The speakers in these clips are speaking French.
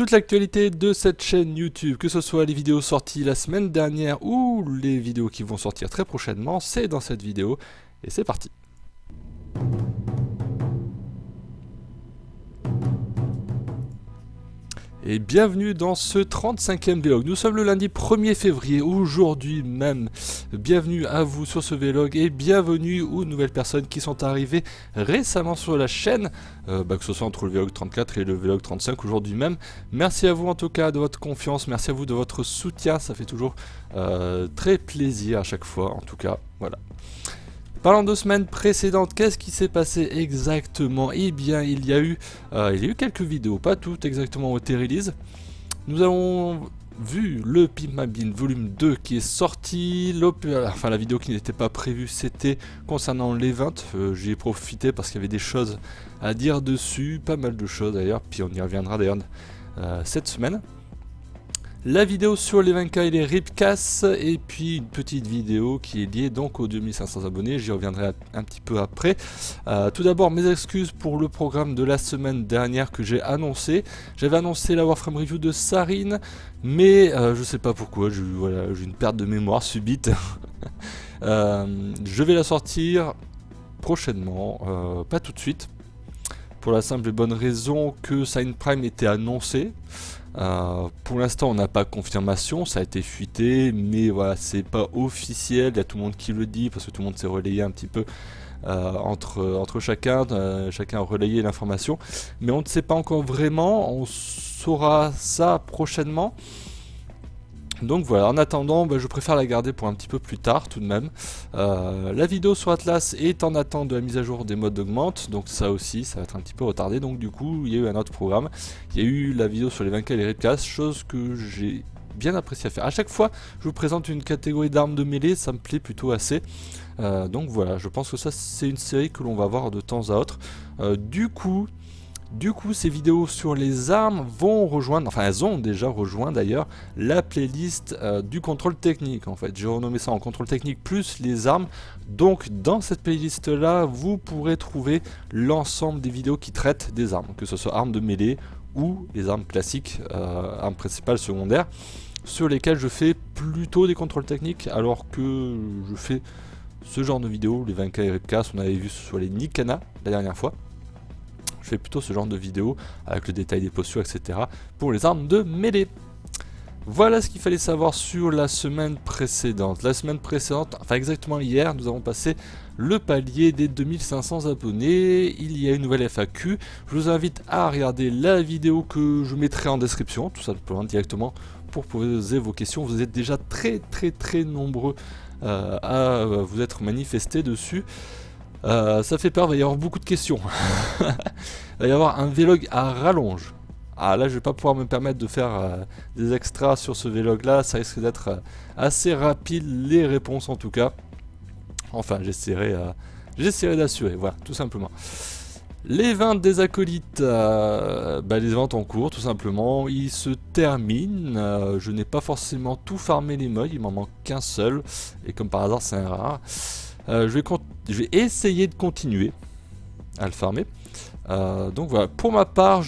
toute l'actualité de cette chaîne YouTube, que ce soit les vidéos sorties la semaine dernière ou les vidéos qui vont sortir très prochainement, c'est dans cette vidéo et c'est parti. Et bienvenue dans ce 35e vlog. Nous sommes le lundi 1er février, aujourd'hui même. Bienvenue à vous sur ce vlog et bienvenue aux nouvelles personnes qui sont arrivées récemment sur la chaîne, que ce soit entre le vlog 34 et le vlog 35 aujourd'hui même. Merci à vous en tout cas de votre confiance, merci à vous de votre soutien, ça fait toujours très plaisir à chaque fois en tout cas, voilà. Parlant de semaines précédentes, qu'est-ce qui s'est passé exactement? Eh bien, il y a eu quelques vidéos, pas toutes exactement, ont été release. Nous avons vu le Pimp My Bean volume 2 qui est sorti, la vidéo qui n'était pas prévue, c'était concernant l'event. J'y ai profité parce qu'il y avait des choses à dire dessus, pas mal de choses d'ailleurs, puis on y reviendra d'ailleurs cette semaine. La vidéo sur les 20K et les Ripcasts, et puis une petite vidéo qui est liée donc aux 2500 abonnés, j'y reviendrai un petit peu après. Tout d'abord mes excuses pour le programme de la semaine dernière que j'ai annoncé. J'avais annoncé la Warframe Review de Sarine, mais je sais pas pourquoi, j'ai une perte de mémoire subite. Je vais la sortir prochainement, pas tout de suite, pour la simple et bonne raison que Sign Prime était annoncé. Pour l'instant on n'a pas confirmation, ça a été fuité, mais voilà, c'est pas officiel, il y a tout le monde qui le dit parce que tout le monde s'est relayé un petit peu entre chacun a relayé l'information, mais on ne sait pas encore vraiment, on saura ça prochainement. Donc voilà, en attendant, je préfère la garder pour un petit peu plus tard tout de même. La vidéo sur Atlas est en attente de la mise à jour des modes d'augmente, donc ça aussi, ça va être un petit peu retardé. Donc du coup, il y a eu un autre programme. Il y a eu la vidéo sur les 20K et les Ripcasts, chose que j'ai bien apprécié à faire. À chaque fois, je vous présente une catégorie d'armes de mêlée, ça me plaît plutôt assez. Donc voilà, je pense que ça, c'est une série que l'on va voir de temps à autre. Du coup, ces vidéos sur les armes vont rejoindre, enfin elles ont déjà rejoint d'ailleurs, la playlist du contrôle technique en fait. J'ai renommé ça en contrôle technique plus les armes. Donc dans cette playlist là, vous pourrez trouver l'ensemble des vidéos qui traitent des armes, que ce soit armes de mêlée ou les armes classiques, armes principales, secondaires, sur lesquelles je fais plutôt des contrôles techniques alors que je fais ce genre de vidéos, les 20K et Ripcasts, on avait vu sur les Nikana la dernière fois. Je fais plutôt ce genre de vidéo avec le détail des postures, etc. pour les armes de mêlée. Voilà ce qu'il fallait savoir sur la semaine précédente. La semaine précédente, enfin exactement hier, nous avons passé le palier des 2500 abonnés. Il y a une nouvelle FAQ. Je vous invite à regarder la vidéo que je mettrai en description, tout simplement directement, pour poser vos questions. Vous êtes déjà très nombreux à vous être manifestés dessus. Ça fait peur, il va y avoir beaucoup de questions. Il va y avoir un vlog à rallonge. Ah là je vais pas pouvoir me permettre de faire des extras sur ce vlog là, ça risque d'être assez rapide les réponses en tout cas. Enfin j'essaierai d'assurer, voilà tout simplement. Les ventes des acolytes, les ventes en cours tout simplement, ils se terminent. Je n'ai pas forcément tout farmé les modes, il m'en manque qu'un seul, et comme par hasard c'est un rare. Je vais essayer de continuer à le farmer. Donc voilà, pour ma part,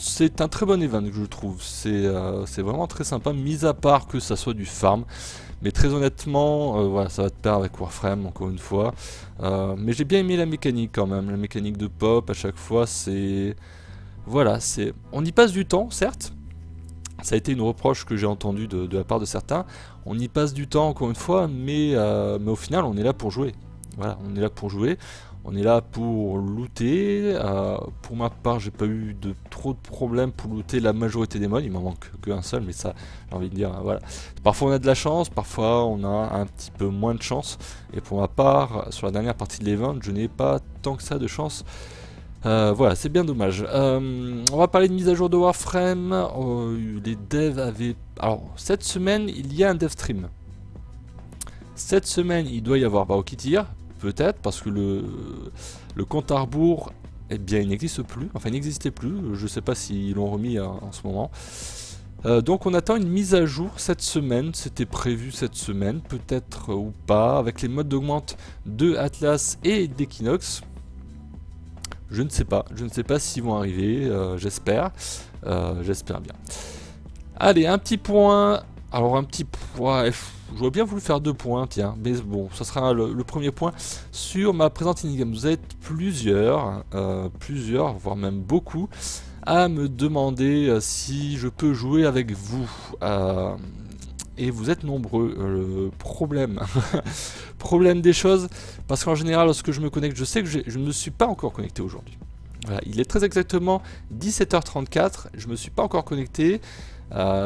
c'est un très bon event que je trouve. C'est vraiment très sympa, mis à part que ça soit du farm. Mais très honnêtement, voilà, ça va te perdre avec Warframe encore une fois. Mais j'ai bien aimé la mécanique quand même, la mécanique de pop à chaque fois. Voilà, on y passe du temps, certes. Ça a été une reproche que j'ai entendue de la part de certains. On y passe du temps encore une fois, mais au final on est là pour jouer. Voilà, on est là pour jouer, on est là pour looter. Pour ma part, j'ai pas eu trop de problèmes pour looter la majorité des modes. Il m'en manque qu'un seul, mais ça, j'ai envie de dire, voilà. Parfois on a de la chance, parfois on a un petit peu moins de chance. Et pour ma part, sur la dernière partie de l'event, je n'ai pas tant que ça de chance. Voilà, c'est bien dommage. On va parler de mise à jour de Warframe. Les devs avaient... Alors, cette semaine, il y a un dev stream. Cette semaine, il doit y avoir Baokitir, peut-être, parce que le compte à rebours, eh bien, il n'existe plus. Enfin, il n'existait plus. Je ne sais pas s'ils l'ont remis en ce moment. Donc, on attend une mise à jour cette semaine. C'était prévu cette semaine, peut-être ou pas, avec les modes d'augmente de Atlas et d'Equinox. Je ne sais pas s'ils vont arriver, j'espère bien. Allez, un petit point, alors un petit point, j'aurais bien voulu faire 2 points, tiens, mais bon, ça sera le premier point sur ma présente in-game. Vous êtes plusieurs, voire même beaucoup, à me demander si je peux jouer avec vous. Et vous êtes nombreux. Le problème, problème des choses, parce qu'en général, lorsque je me connecte, je sais que je ne me suis pas encore connecté aujourd'hui. Voilà, il est très exactement 17h34, je ne me suis pas encore connecté.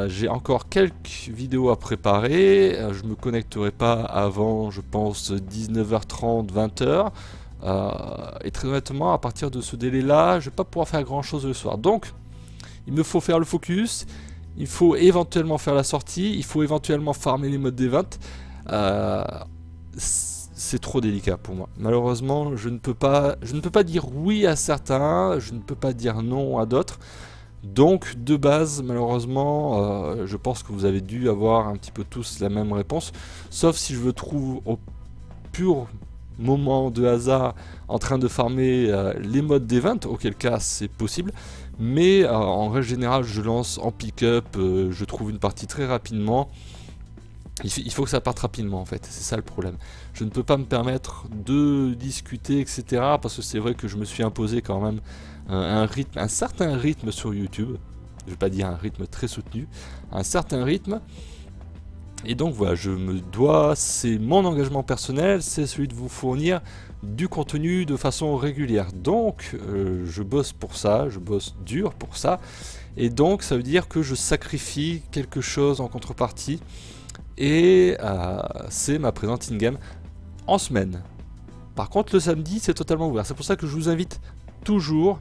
J'ai encore quelques vidéos à préparer. Je me connecterai pas avant, je pense, 19h30, 20h. Et très honnêtement, à partir de ce délai-là, je vais pas pouvoir faire grand-chose le soir. Donc, il me faut faire le focus. Il faut éventuellement faire la sortie. Il faut éventuellement farmer les modes d'event. C'est trop délicat pour moi. Malheureusement, je ne peux pas dire oui à certains. Je ne peux pas dire non à d'autres. Donc de base, malheureusement, je pense que vous avez dû avoir un petit peu tous la même réponse, sauf si je me trouve au pur moment de hasard en train de farmer les modes d'event, auquel cas c'est possible, mais en règle générale je lance en pick-up, je trouve une partie très rapidement. Il faut que ça parte rapidement en fait, c'est ça le problème. Je ne peux pas me permettre de discuter, etc. parce que c'est vrai que je me suis imposé quand même un certain rythme sur YouTube. Je vais pas dire un rythme très soutenu, un certain rythme. Et donc voilà, je me dois, c'est mon engagement personnel, c'est celui de vous fournir du contenu de façon régulière. Donc je bosse pour ça, je bosse dur pour ça. Et donc ça veut dire que je sacrifie quelque chose en contrepartie. Et c'est ma présente in-game en semaine. Par contre le samedi c'est totalement ouvert, c'est pour ça que je vous invite toujours,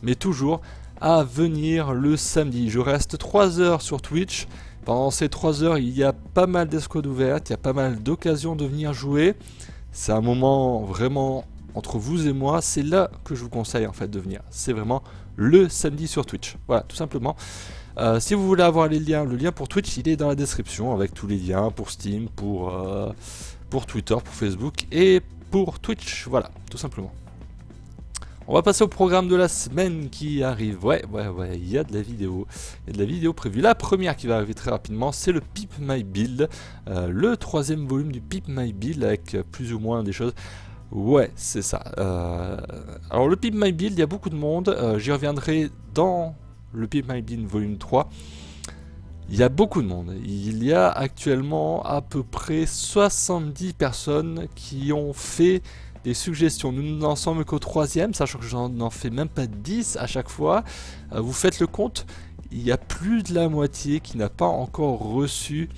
mais toujours, à venir le samedi. Je reste 3 heures sur Twitch. Pendant ces 3 heures il y a pas mal d'escouades ouvertes, il y a pas mal d'occasions de venir jouer. C'est un moment vraiment entre vous et moi, c'est là que je vous conseille en fait de venir. C'est vraiment le samedi sur Twitch, voilà tout simplement. Si vous voulez avoir les liens, le lien pour Twitch il est dans la description avec tous les liens pour Steam, pour Twitter, pour Facebook et pour Twitch, voilà, tout simplement. On va passer au programme de la semaine qui arrive. Ouais, il y a de la vidéo. Il y a de la vidéo prévue. La première qui va arriver très rapidement, c'est le Pimp My Build. Le 3e volume du Pimp My Build avec plus ou moins des choses. Ouais, c'est ça. Alors le Pimp My Build, il y a beaucoup de monde. J'y reviendrai dans le Pimp My Build volume 3. Il y a beaucoup de monde. Il y a actuellement à peu près 70 personnes qui ont fait des suggestions. Nous n'en sommes qu'au 3e, sachant que j'en fais même pas 10 à chaque fois. Vous faites le compte, il y a plus de la moitié qui n'a pas encore reçu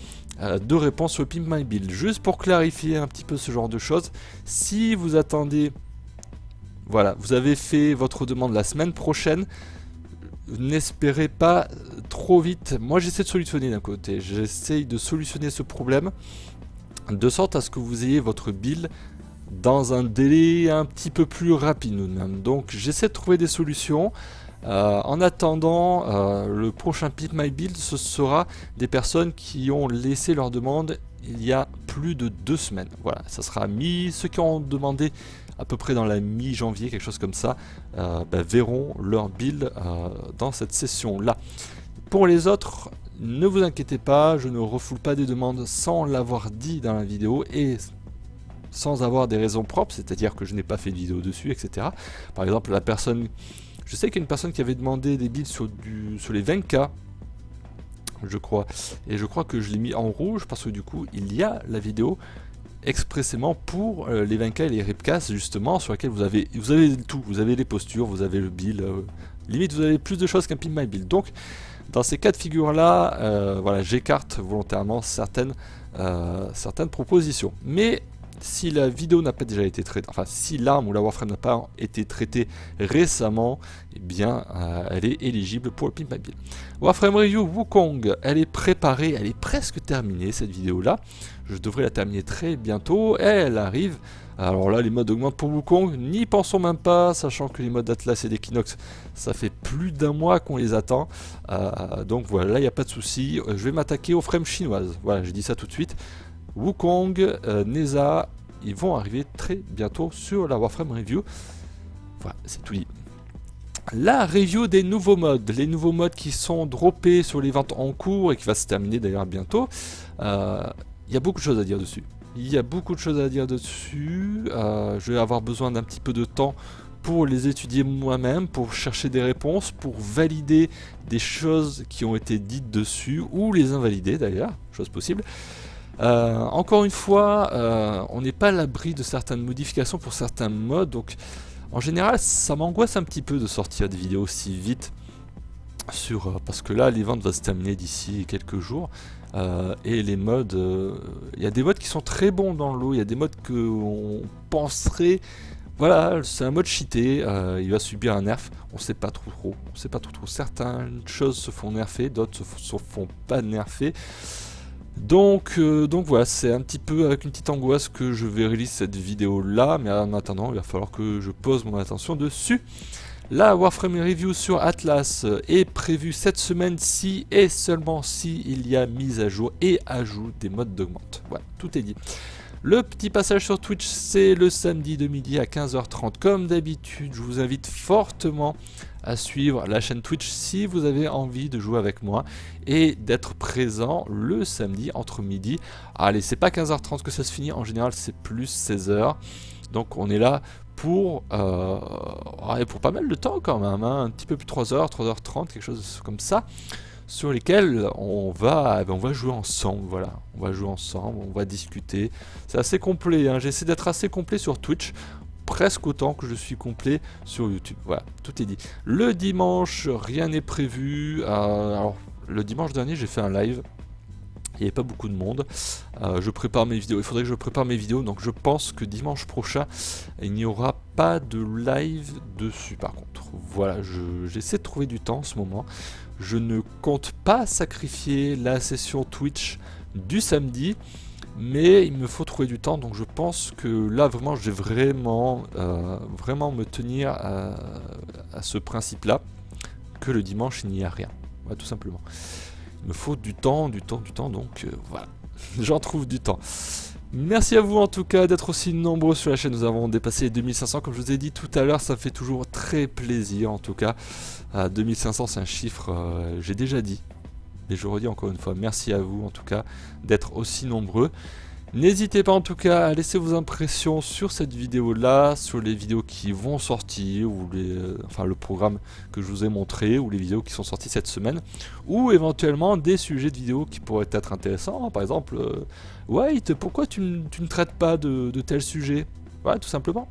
de réponse sur le Pimp My Build. Juste pour clarifier un petit peu ce genre de choses, si vous attendez, voilà, vous avez fait votre demande la semaine prochaine, n'espérez pas trop vite. Moi j'essaie de solutionner d'un côté, j'essaie de solutionner ce problème de sorte à ce que vous ayez votre build dans un délai un petit peu plus rapide même. Donc j'essaie de trouver des solutions. En attendant, le prochain Pimp My Build, ce sera des personnes qui ont laissé leur demande il y a plus de 2 semaines. Voilà, ça sera ceux qui ont demandé à peu près dans la mi-janvier, quelque chose comme ça, verront leur build dans cette session-là. Pour les autres, ne vous inquiétez pas, je ne refoule pas des demandes sans l'avoir dit dans la vidéo et sans avoir des raisons propres, c'est-à-dire que je n'ai pas fait de vidéo dessus, etc. Par exemple, la personne, je sais qu'il y a une personne qui avait demandé des builds sur les 20K, je crois, et je crois que je l'ai mis en rouge parce que du coup, il y a la vidéo expressément pour les 20K et les ripcasts justement, sur laquelle vous avez tout, vous avez les postures, vous avez le build, limite vous avez plus de choses qu'un Pimp My Build. Donc, dans ces cas de figure là, voilà, j'écarte volontairement certaines propositions. Mais si la vidéo n'a pas déjà été traitée, enfin si l'arme ou la Warframe n'a pas été traitée récemment, eh bien elle est éligible pour le Pimp My Build. Warframe Review Wukong, elle est préparée, elle est presque terminée cette vidéo là. Je devrais la terminer très bientôt et elle arrive. Alors là les modes augmentent pour Wukong, n'y pensons même pas, sachant que les modes d'Atlas et d'Equinox, ça fait plus d'1 mois qu'on les attend. Donc voilà, là il n'y a pas de souci. Je vais m'attaquer aux frames chinoises, voilà, je dis ça tout de suite. Wukong, Neza, ils vont arriver très bientôt sur la Warframe Review. Voilà, c'est tout dit. la review des nouveaux modes, les nouveaux modes qui sont droppés sur les ventes en cours et qui va se terminer d'ailleurs bientôt. Il y a beaucoup de choses à dire dessus. Je vais avoir besoin d'un petit peu de temps pour les étudier moi-même, pour chercher des réponses, pour valider des choses qui ont été dites dessus, ou les invalider d'ailleurs, chose possible. Encore une fois, on n'est pas à l'abri de certaines modifications pour certains modes, donc en général ça m'angoisse un petit peu de sortir des vidéos si vite, parce que là les ventes vont se terminer d'ici quelques jours. Et les modes, il y a des modes qui sont très bons dans l'eau, il y a des modes que on penserait, voilà, c'est un mode cheaté, il va subir un nerf, on sait pas trop, certaines choses se font nerfer, d'autres se font pas nerfer. Donc voilà, c'est un petit peu avec une petite angoisse que je vais release cette vidéo là, mais en attendant il va falloir que je pose mon attention dessus. La Warframe Review sur Atlas est prévue cette semaine si et seulement si il y a mise à jour et ajout des modes d'augmente. Voilà, tout est dit. Le petit passage sur Twitch, c'est le samedi de midi à 15h30. Comme d'habitude, je vous invite fortement à suivre la chaîne Twitch si vous avez envie de jouer avec moi et d'être présent le samedi entre midi. Allez, c'est pas 15h30 que ça se finit, en général c'est plus 16h. Donc on est là pour pas mal de temps quand même, hein, un petit peu plus 3h, 3h30, quelque chose comme ça, sur lesquels on va jouer ensemble, voilà, on va jouer ensemble, on va discuter. C'est assez complet, hein. J'essaie d'être assez complet sur Twitch, presque autant que je suis complet sur YouTube. Voilà, tout est dit. Le dimanche, rien n'est prévu. Alors, le dimanche dernier, j'ai fait un live. Il n'y avait pas beaucoup de monde. Je prépare mes vidéos. Il faudrait que je prépare mes vidéos. Donc, je pense que dimanche prochain, il n'y aura pas de live dessus. Par contre, voilà, j'essaie de trouver du temps en ce moment. Je ne compte pas sacrifier la session Twitch du samedi. Mais il me faut trouver du temps, donc je pense que là vraiment je vais vraiment me tenir à ce principe-là, que le dimanche il n'y a rien, voilà, tout simplement. Il me faut du temps, donc voilà, j'en trouve du temps. Merci à vous en tout cas d'être aussi nombreux sur la chaîne, nous avons dépassé les 2500 comme je vous ai dit tout à l'heure, ça fait toujours très plaisir en tout cas. 2500 c'est un chiffre, j'ai déjà dit. Et je redis encore une fois, merci à vous en tout cas d'être aussi nombreux. N'hésitez pas en tout cas à laisser vos impressions sur cette vidéo là, sur les vidéos qui vont sortir, ou le programme que je vous ai montré, ou les vidéos qui sont sorties cette semaine, ou éventuellement des sujets de vidéos qui pourraient être intéressants. Par exemple, White, pourquoi tu ne traites pas de tel sujet? Voilà, tout simplement.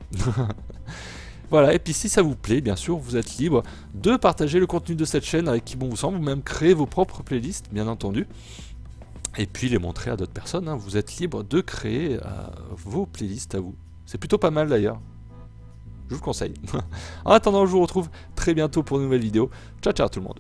Voilà, et puis si ça vous plaît, bien sûr, vous êtes libre de partager le contenu de cette chaîne avec qui bon vous semble, ou même créer vos propres playlists, bien entendu, et puis les montrer à d'autres personnes, hein. Vous êtes libre de créer vos playlists à vous. C'est plutôt pas mal d'ailleurs. Je vous le conseille. En attendant, je vous retrouve très bientôt pour une nouvelle vidéo. Ciao, ciao tout le monde.